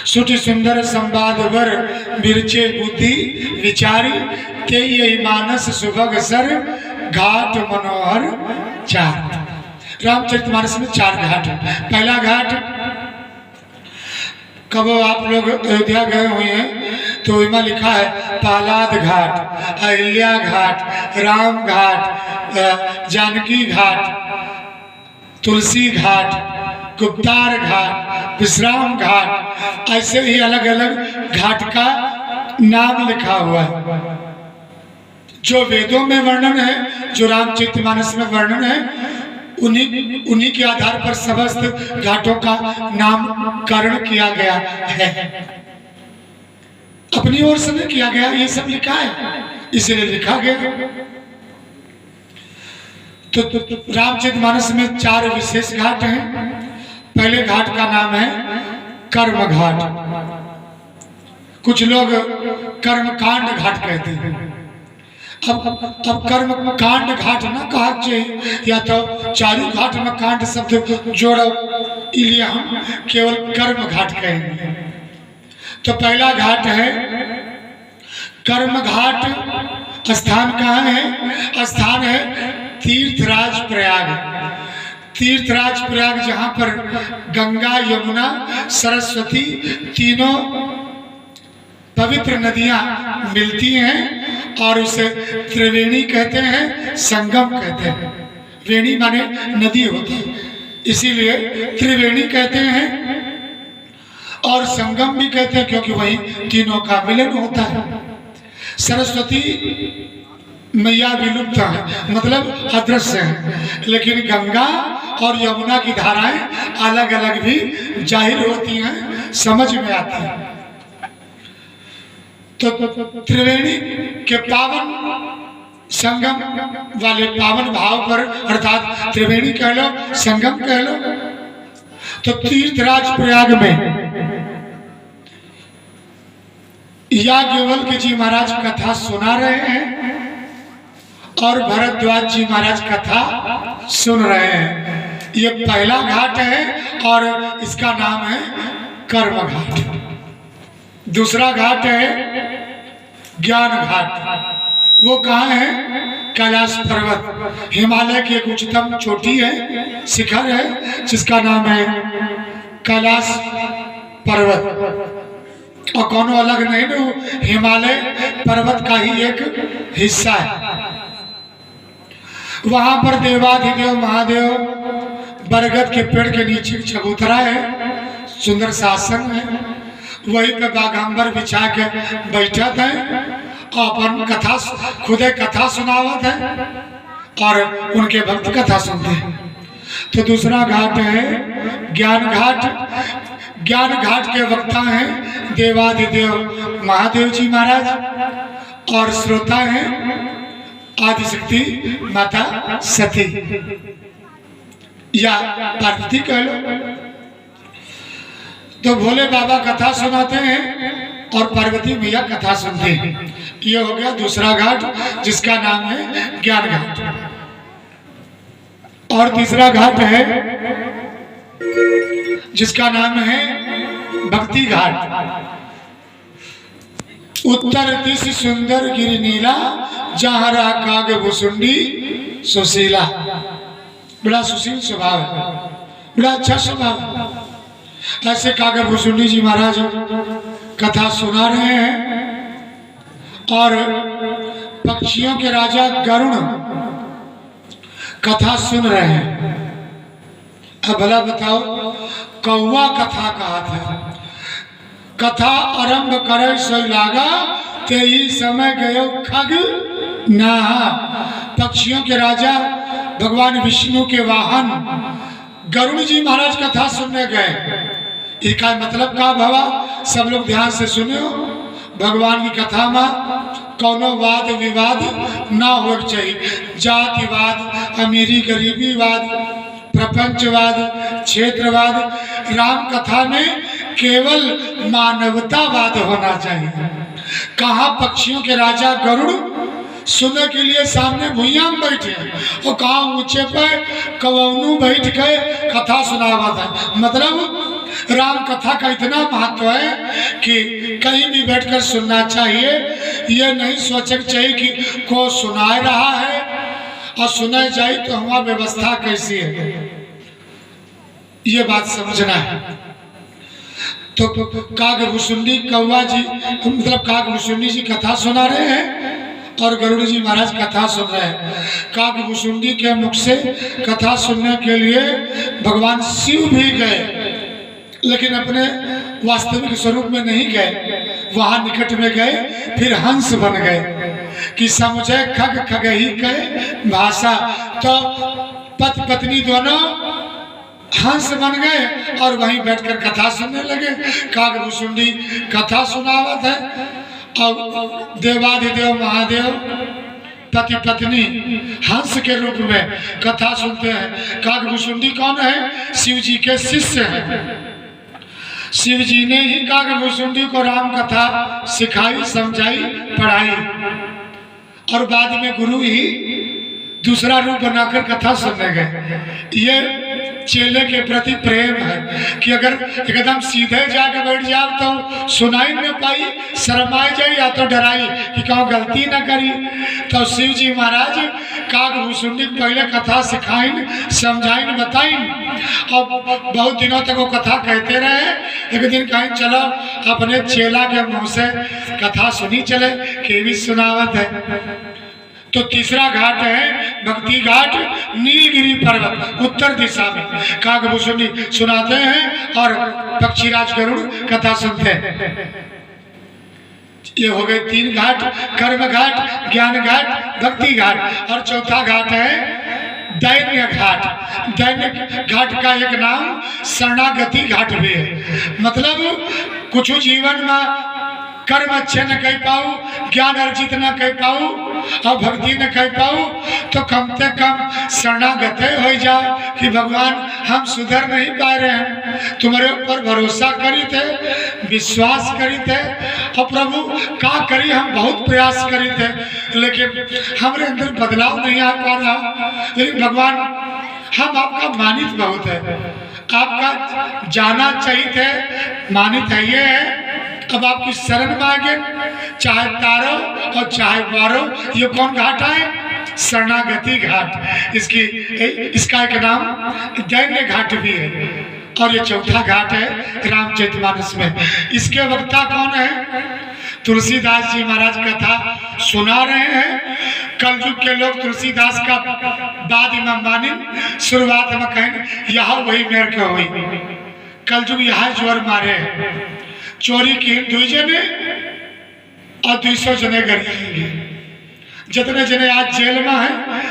सुठी सुंदर संवाद वर बिरचे बुद्धि विचारी ते यही मानस सुभग सर घाट मनोहर चार। रामचरितमानस में 4 घाट है। पहला घाट, कब आप लोग अयोध्या गए हुए हैं तो इसमें लिखा है पहलाद घाट, अहिल्या घाट, राम घाट, जानकी घाट, तुलसी घाट, गुप्तार घाट, विश्राम घाट, ऐसे ही अलग अलग घाट का नाम लिखा हुआ है। जो वेदों में वर्णन है, जो रामचरितमानस में वर्णन है, उन्हीं के आधार पर समस्त घाटों का नामकरण किया गया है। अपनी ओर से नहीं किया गया, ये सब लिखा है इसलिए लिखा गया। तो रामचरितमानस में 4 विशेष घाट हैं। पहले घाट का नाम है कर्म घाट, कुछ लोग कर्मकांड घाट कहते हैं। अब कर्म कांड घाट ना कहा चाहिए, या तो 4 घाट में कांड शब्द जोड़ो, इसलिए हम केवल कर्म घाट कहेंगे। तो पहला घाट है कर्म घाट। स्थान कहाँ है? स्थान है तीर्थराज प्रयाग। तीर्थराज प्रयाग, जहाँ पर गंगा, यमुना, सरस्वती तीनों पवित्र नदियां मिलती हैं और उसे त्रिवेणी कहते हैं, संगम कहते हैं। वेणी माने नदी होती है, इसीलिए त्रिवेणी कहते हैं और संगम भी कहते हैं, क्योंकि वही तीनों का मिलन होता है। सरस्वती मैया विलुप्त है, मतलब अदृश्य है, लेकिन गंगा और यमुना की धाराएं अलग अलग भी जाहिर होती हैं, समझ में आती हैं। तो त्रिवेणी के पावन संगम वाले पावन भाव पर, अर्थात त्रिवेणी कह लो, संगम कह लो। तो तीर्थराज प्रयाग में याज्ञवल्क्य जी महाराज कथा सुना रहे हैं और भरद्वाज जी महाराज कथा सुन रहे हैं। ये पहला घाट है और इसका नाम है कर्म घाट। दूसरा घाट है ज्ञान घाट। वो कहाँ है? कैलाश पर्वत, हिमालय की एक उच्चतम चोटी है, शिखर है, जिसका नाम है कैलाश पर्वत। और कोनो अलग नहीं, वो हिमालय पर्वत का ही एक हिस्सा है। वहां पर देवाधिदेव महादेव बरगद के पेड़ के नीचे चबूतरा है, सुंदर शासन है, वही पे बाघंबर बिछा के बैठत है और अपन कथा, खुदे कथा सुनावत है और उनके भक्त कथा सुनते हैं। तो दूसरा घाट है ज्ञान घाट। ज्ञान घाट के वक्ता हैं देवाधिदेव महादेव जी महाराज और श्रोता हैं आदिशक्ति माता सती या पार्वती कह लो। तो भोले बाबा कथा सुनाते हैं और पार्वती मैया कथा सुनते हैं। ये हो गया दूसरा घाट, जिसका नाम है ज्ञान घाट। और तीसरा घाट है जिसका नाम है भक्ति घाट। उत्तर दिश सुंदर गिरि नीला, जहाँ रहा काग भुसुंडी सुशीला। बड़ा सुशील स्वभाव है, बड़ा अच्छा स्वभाव है। ऐसे काग भुसुंडी जी महाराज कथा सुना रहे हैं और पक्षियों के राजा गरुण कथा सुन रहे हैं। अब भला बताओ, कौवा कथा कहा था, कथा आरंभ करे सोई लागा, ते ही समय गयो खग नाहा। पक्षियों के राजा भगवान विष्णु के वाहन गरुड़ जी महाराज कथा सुनने गए। इसका मतलब का भवा, सब लोग ध्यान से सुनो। भगवान की कथा में कोनो वाद विवाद ना हो चाहिए। जातिवाद, अमीरी गरीबीवाद, प्रपंचवाद, क्षेत्रवाद। राम कथा में केवल मानवतावाद होना चाहिए। कहा पक्षियों के राजा गरुड़ सुनने के लिए सामने भुइयां में बैठे और कहा ऊंचे पे कवनु बैठ के कथा सुनावा था। मतलब राम कथा का इतना महत्व है कि कहीं भी बैठकर सुनना चाहिए। ये नहीं सोचना चाहिए कि को सुना रहा है और सुनाई जाए तो हमारी व्यवस्था कैसी है, ये बात समझना है। तो कागभूषुंडी कौवा जी मतलब कागभूषुंडी जी कथा सुना रहे हैं और गरुड़ जी महाराज कथा सुन रहे हैं। कागभूषुंडी के मुख से कथा सुनने के लिए भगवान शिव भी गए, लेकिन अपने वास्तविक स्वरूप में नहीं गए, वहां निकट में गए, फिर हंस बन गए कि समझे खग खग ही कहे भाषा। तो पति पत्नी दोनों हंस बन गए और वहीं बैठकर कथा सुनने लगे। कागभूषुंडी कथा सुनावत है और देवाधिदेव महादेव पति पत्नी हंस के रूप में कथा सुनते हैं। कागभूषुंडी कौन है? शिव जी के शिष्य हैं। शिव जी ने ही कागभूषुंडी को राम कथा सिखाई, समझाई, पढ़ाई और बाद में गुरु ही दूसरा रूप बनाकर कथा सुनने गए। ये चेले के प्रति प्रेम है कि अगर एकदम सीधे जाकर बैठ जाओ तो सुनाई न पाई, शर्माई जाए या तो डराई कि कहूँ गलती न करी। तो शिव जी महाराज कागभूषुंडी पहले कथा सिखाइन, समझाइन, बताइन और बहुत दिनों तक वो कथा कहते रहे। एक दिन कहीं चलो अपने चेला के मुंह से कथा सुनी चले कि भी सुनावत है। तो तीसरा घाट है भक्ति घाट, नीलगिरी पर्वत उत्तर दिशा में कागभूषुंडी सुनाते हैं और पक्षीराज गरुड़ कथा सुनते हैं। ये हो गए 3 घाट, कर्म घाट, ज्ञान घाट, भक्ति घाट। और चौथा घाट है दैन्य घाट। दैन्य घाट का एक नाम शरणागति घाट भी है। मतलब कुछ जीवन में कर्म अच्छे न कह पाऊ, ज्ञान अर्जित न कह पाऊ और भक्ति न कह पाऊ तो कम से कम शरणागत हो जाओ कि भगवान हम सुधर नहीं पा रहे हैं, तुम्हारे ऊपर भरोसा करी थे, विश्वास करी थे और प्रभु का करी हम बहुत प्रयास करी थे लेकिन हमारे अंदर बदलाव नहीं आ पा रहा। लेकिन भगवान हम आपका मानित बहुत है, आपका जाना चाहिए थे, मानित है ये है। अब आपकी शरण मांगे, चाहे तारो और चाहे बारो। ये कौन घाट है? शरणागति घाट। इसका एक नाम दैन्य घाट भी है। और ये चौथा घाट है रामचरितमानस में। इसके वक्ता कौन है? तुलसीदास जी महाराज कथा सुना रहे हैं। कलयुग के लोग तुलसीदास का बाद में मानिन, शुरुआत में कहें यहाँ वही मेर के हुई। कलयुग यहाँ जोर मारे, चोरी की 2 जने और 200 जने गरियाएंगे। जितने जने आज जेल में हैं